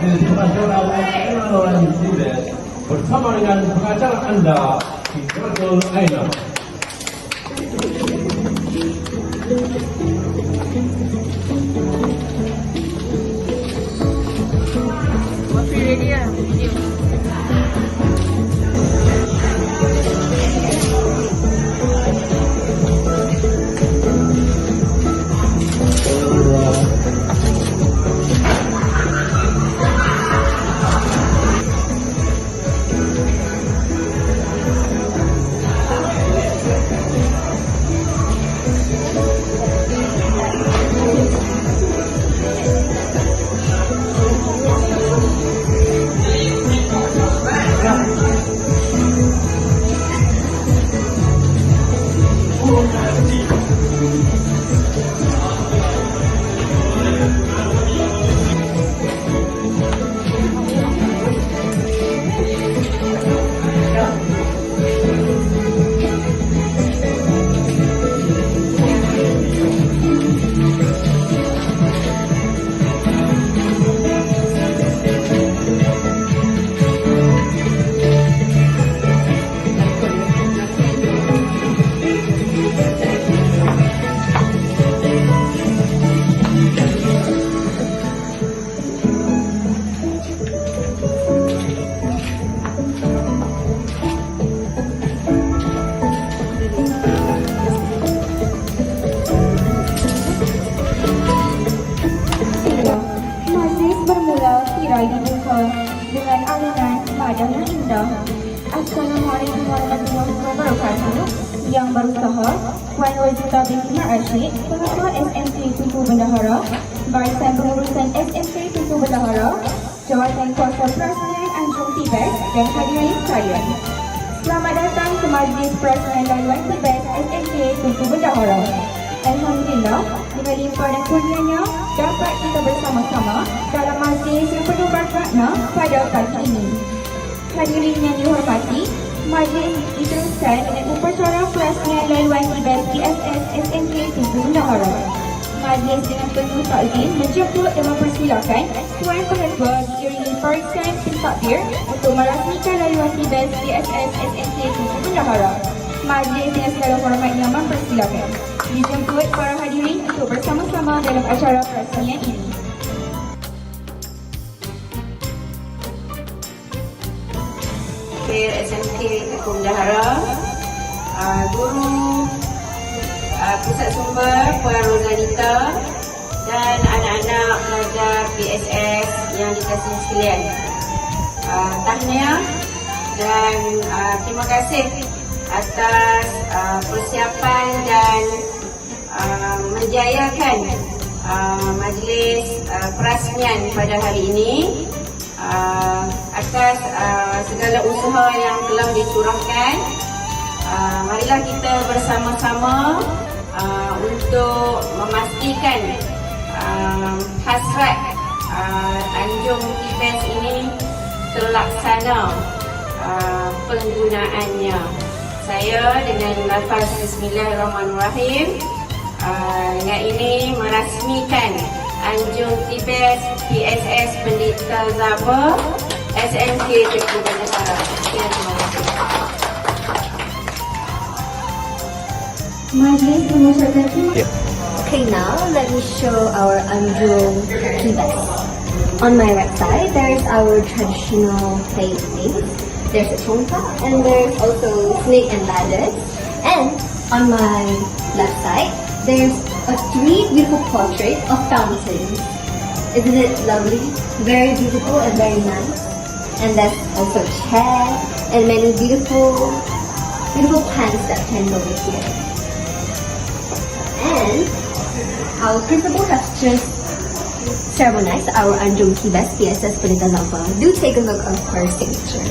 Majelis Pengacara Lawan Tibet bersama dengan pengacara Anda, Fikratul Aina. dengan alunan madah yang indah. Assalamualaikum warahmatullahi wabarakatuh. Yang berusaha Puan Wajita binti Ma'asyid, Pengetua SMK Tunku Bendahara, Barisan Pengurusan SMK Tunku Bendahara, Jawatan Kuasa Perasmian Anjung Tibet dan hadirin sekalian. Selamat datang ke Majlis Perasmian Laluan Tibet SMK Tunku Bendahara. Alhamdulillah, dengan limpah dan kurnianya dapat kita bersama-sama dalam majlis yang penuh bermakna pada pagi ini. Hadirin yang dihormati, majlis diteruskan dengan upacara perasmian laluan Tibet PSS SMK Tunku Bendahara. Majlis dengan penuh takzim menjemput dan mempersilakan Tuan Pengetua diiringi barisan pentakbir untuk merasmikan laluan Tibet PSS SMK Tunku Bendahara. Majlis dengan segala hormatnya mempersilakan dijemput para hadirin untuk bersama-sama dalam acara perasmian ini. SMK Tunku Bendahara, guru Pusat Sumber Puan Rozanita dan anak-anak pelajar PSS yang dikasihi sekalian. Tahniah dan terima kasih atas persiapan dan menjayakan majlis perasmian pada hari ini, atas segala usaha yang telah dicurahkan. Marilah kita bersama-sama untuk memastikan hasrat Tanjung Tibet ini terlaksana penggunaannya. Saya dengan lafaz Bismillahirrahmanirrahim dengan ini merasmikan Anjung Tibet PSS Pendeta Zaba SMK Tunku Bendahara. Terima kasih. Majlis mengucapkan terima kasih. Okay, now let me show our Anjung Tibet. On my right side, there is our traditional painting. There's a chongpa and there's also snake and ladders. And on my left side, there's three beautiful portraits of fountains. Isn't it lovely? Very beautiful and very nice. And there's also a chair and many beautiful plants that stand over here. And our principal has just ceremonized our Anjung Tibet PSS Pendeta Zaba. Do take a look of her signature.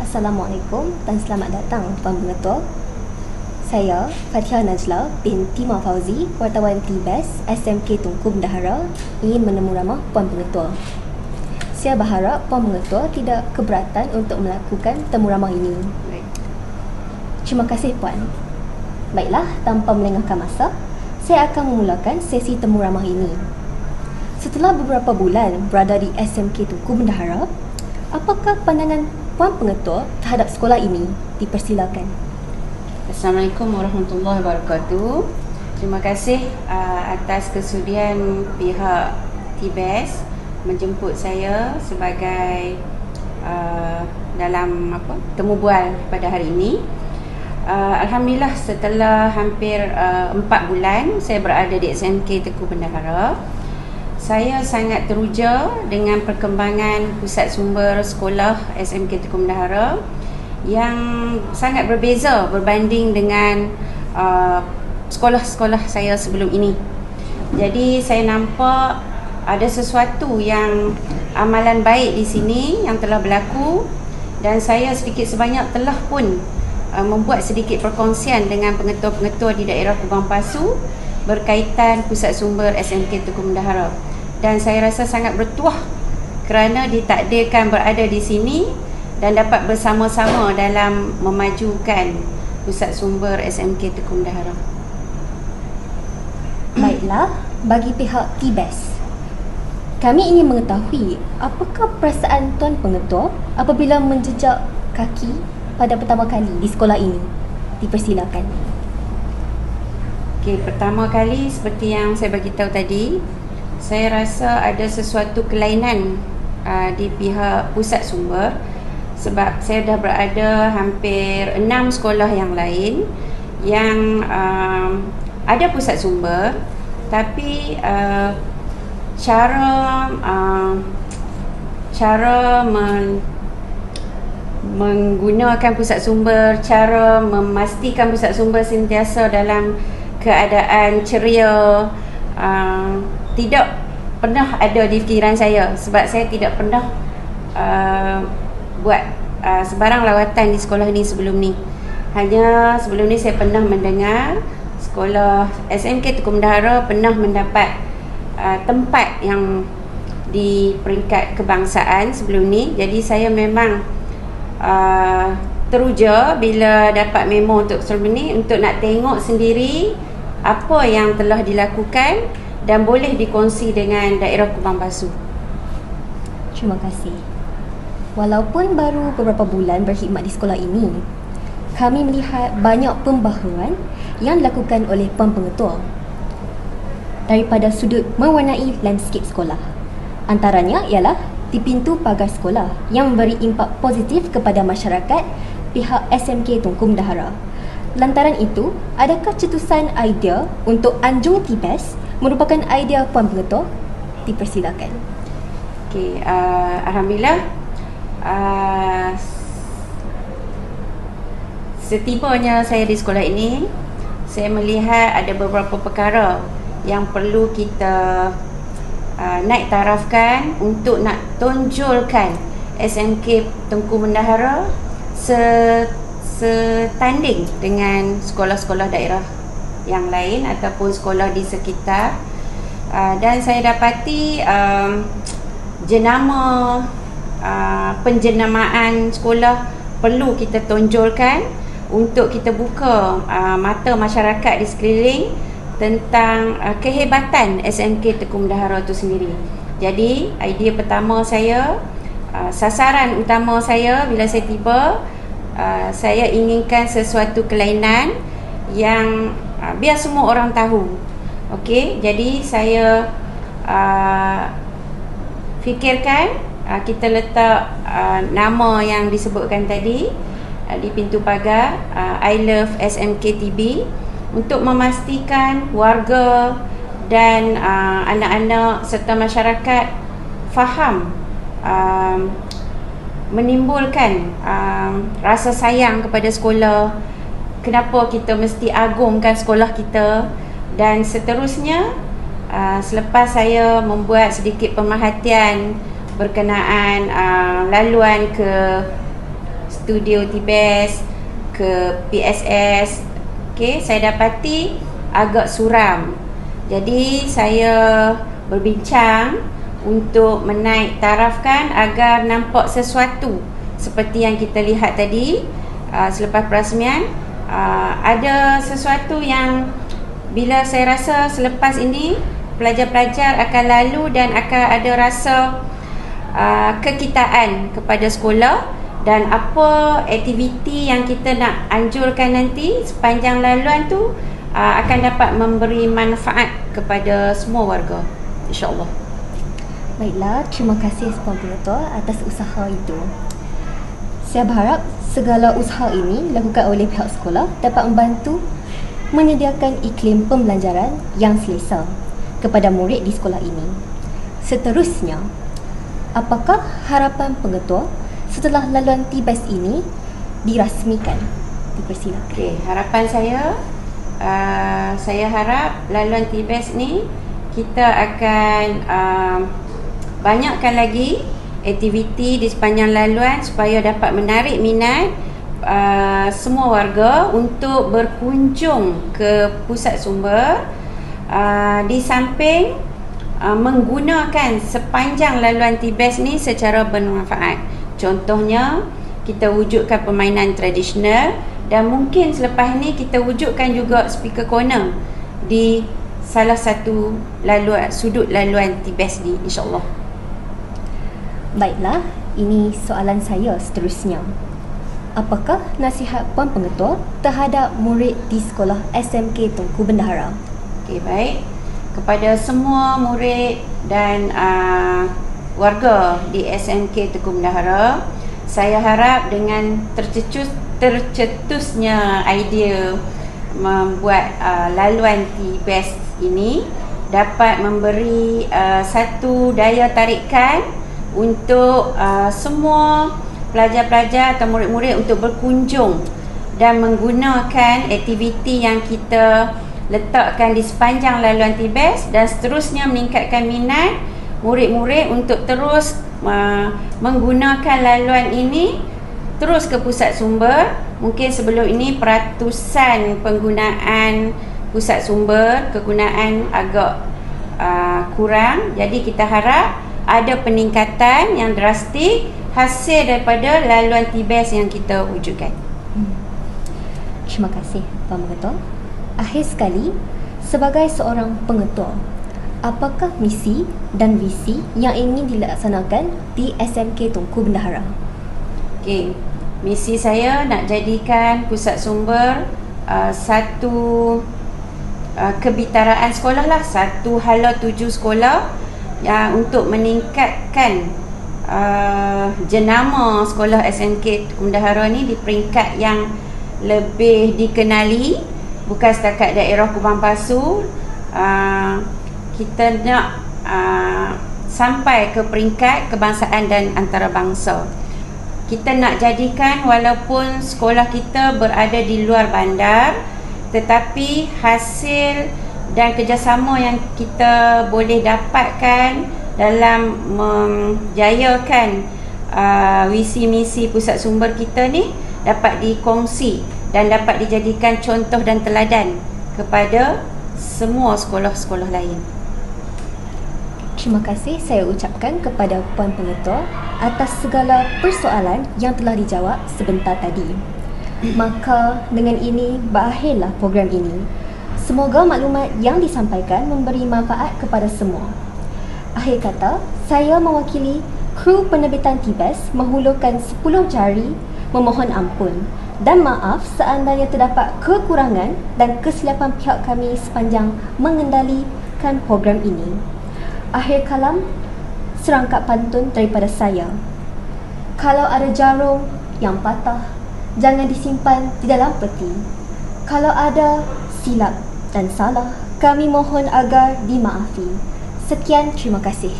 Assalamualaikum dan selamat datang Tuan Pengetua. Saya Fathia Najla binti Fauzi, wartawan Tibet SMK Tunku Bendahara, ingin menemu ramah Puan Pengetua. Saya berharap Puan Pengetua tidak keberatan untuk melakukan temu ramah ini. Terima kasih Puan. Baiklah, tanpa melengahkan masa, saya akan memulakan sesi temu ramah ini. Setelah beberapa bulan berada di SMK Tunku Bendahara, apakah pandangan Puan Pengetua terhadap sekolah ini? Dipersilakan. Assalamualaikum warahmatullahi wabarakatuh. Terima kasih atas kesudian pihak TBS menjemput saya sebagai dalam temu bual pada hari ini. Alhamdulillah, setelah hampir 4 bulan saya berada di SMK Tunku Bendahara, saya sangat teruja dengan perkembangan pusat sumber sekolah SMK Tunku Bendahara yang sangat berbeza berbanding dengan sekolah-sekolah saya sebelum ini. Jadi saya nampak ada sesuatu yang amalan baik di sini yang telah berlaku, dan saya sedikit sebanyak telah pun membuat sedikit perkongsian dengan pengetua-pengetua di daerah Kubang Pasu berkaitan pusat sumber SMK Tunku Bendahara. Dan saya rasa sangat bertuah kerana ditakdirkan berada di sini dan dapat bersama-sama dalam memajukan pusat sumber SMK Tunku Bendahara. Baiklah, bagi pihak TBS, kami ingin mengetahui apakah perasaan Tuan Pengetua apabila menjejak kaki pada pertama kali di sekolah ini. Dipersilakan. Okey, pertama kali seperti yang saya bagi tahu tadi, saya rasa ada sesuatu kelainan di pihak pusat sumber, sebab saya dah berada hampir 6 sekolah yang lain yang ada pusat sumber, tapi cara menggunakan pusat sumber, cara memastikan pusat sumber sentiasa dalam keadaan ceria tidak pernah ada di fikiran saya, sebab saya tidak pernah buat sebarang lawatan di sekolah ni sebelum ni. Hanya sebelum ni saya pernah mendengar sekolah SMK Tunku Bendahara pernah mendapat tempat yang di peringkat kebangsaan sebelum ni. Jadi saya memang teruja bila dapat memo untuk sebelum ni, untuk nak tengok sendiri apa yang telah dilakukan dan boleh dikongsi dengan daerah Kubang Pasu. Terima kasih. Walaupun baru beberapa bulan berkhidmat di sekolah ini, kami melihat banyak pembaharuan yang dilakukan oleh Puan Pengetua daripada sudut mewarnai landscape sekolah. Antaranya ialah di pintu pagar sekolah yang memberi impak positif kepada masyarakat pihak SMK Tunku Bendahara. Lantaran itu, adakah cetusan idea untuk anjung TBS merupakan idea Puan Pengetua? Dipersilakan. Okey, alhamdulillah, setibanya saya di sekolah ini, saya melihat ada beberapa perkara yang perlu kita naik tarafkan untuk nak tonjolkan SMK Tunku Bendahara setanding dengan sekolah-sekolah daerah yang lain ataupun sekolah di sekitar. Dan saya dapati jenama penjenamaan sekolah perlu kita tonjolkan untuk kita buka mata masyarakat di sekeliling tentang kehebatan SMK Tunku Bendahara itu sendiri. Jadi idea pertama saya, sasaran utama saya bila saya tiba, saya inginkan sesuatu kelainan yang biar semua orang tahu. Okey, jadi saya fikirkan kita letak nama yang disebutkan tadi di pintu pagar, I Love SMK TB, untuk memastikan warga dan anak-anak serta masyarakat faham, menimbulkan rasa sayang kepada sekolah, kenapa kita mesti agungkan sekolah kita. Dan seterusnya, selepas saya membuat sedikit pemerhatian berkenaan laluan ke studio TBS, ke PSS, okay, saya dapati agak suram. Jadi saya berbincang untuk menaik tarafkan agar nampak sesuatu seperti yang kita lihat tadi selepas perasmian. ada sesuatu yang bila saya rasa selepas ini pelajar-pelajar akan lalu dan akan ada rasa kekitaan kepada sekolah, dan apa aktiviti yang kita nak anjurkan nanti sepanjang laluan tu akan dapat memberi manfaat kepada semua warga, insya-Allah. Baiklah, terima kasih Puan Pengetua atas usaha itu. Saya berharap segala usaha ini dilakukan oleh pihak sekolah dapat membantu menyediakan iklim pembelajaran yang selesa kepada murid di sekolah ini. Seterusnya, apakah harapan Pengetua setelah laluan TBAS ini dirasmikan? Dipersilakan. Okey, harapan saya harap laluan TBAS ni kita akan banyakkan lagi aktiviti di sepanjang laluan supaya dapat menarik minat semua warga untuk berkunjung ke pusat sumber, di samping menggunakan sepanjang laluan TBAS ni secara bermanfaat. Contohnya, kita wujudkan permainan tradisional, dan mungkin selepas ni kita wujudkan juga speaker corner di salah satu sudut laluan TBAS ni, insya-Allah. Baiklah, ini soalan saya seterusnya. Apakah nasihat Puan Pengetua terhadap murid di sekolah SMK Tunku Bendahara? Okey, baik. Kepada semua murid dan warga di SMK Tunku Bendahara, saya harap dengan tercetusnya idea membuat laluan TBAS ini dapat memberi satu daya tarikan untuk semua pelajar-pelajar atau murid-murid untuk berkunjung dan menggunakan aktiviti yang kita letakkan di sepanjang laluan TBAS, dan seterusnya meningkatkan minat murid-murid untuk terus menggunakan laluan ini terus ke pusat sumber. Mungkin sebelum ini peratusan penggunaan pusat sumber, kegunaan agak kurang. Jadi kita harap ada peningkatan yang drastik hasil daripada laluan TBAS yang kita wujudkan. Terima kasih Puan Pengetua. Akhir sekali, sebagai seorang pengetua, apakah misi dan visi yang ingin dilaksanakan di SMK Tunku Bendahara? Okey, misi saya nak jadikan pusat sumber satu kebitaraan sekolah lah, satu hala tuju sekolah yang untuk meningkatkan jenama sekolah SMK Tunku Bendahara ni di peringkat yang lebih dikenali, bukan setakat daerah Kubang Pasu. Kita nak sampai ke peringkat kebangsaan dan antarabangsa. Kita nak jadikan walaupun sekolah kita berada di luar bandar, tetapi hasil dan kerjasama yang kita boleh dapatkan dalam menjayakan visi misi pusat sumber kita ni dapat dikongsi dan dapat dijadikan contoh dan teladan kepada semua sekolah-sekolah lain. Terima kasih saya ucapkan kepada Puan Pengetua atas segala persoalan yang telah dijawab sebentar tadi. Maka dengan ini berakhirlah program ini. Semoga maklumat yang disampaikan memberi manfaat kepada semua. Akhir kata, saya mewakili kru penerbitan TBAS menghulurkan 10 jari memohon ampun dan maaf seandainya terdapat kekurangan dan kesilapan pihak kami sepanjang mengendalikan program ini. Akhir kalam, serangkap pantun daripada saya. Kalau ada jarum yang patah, jangan disimpan di dalam peti. Kalau ada silap dan salah, kami mohon agar dimaafi. Sekian, terima kasih.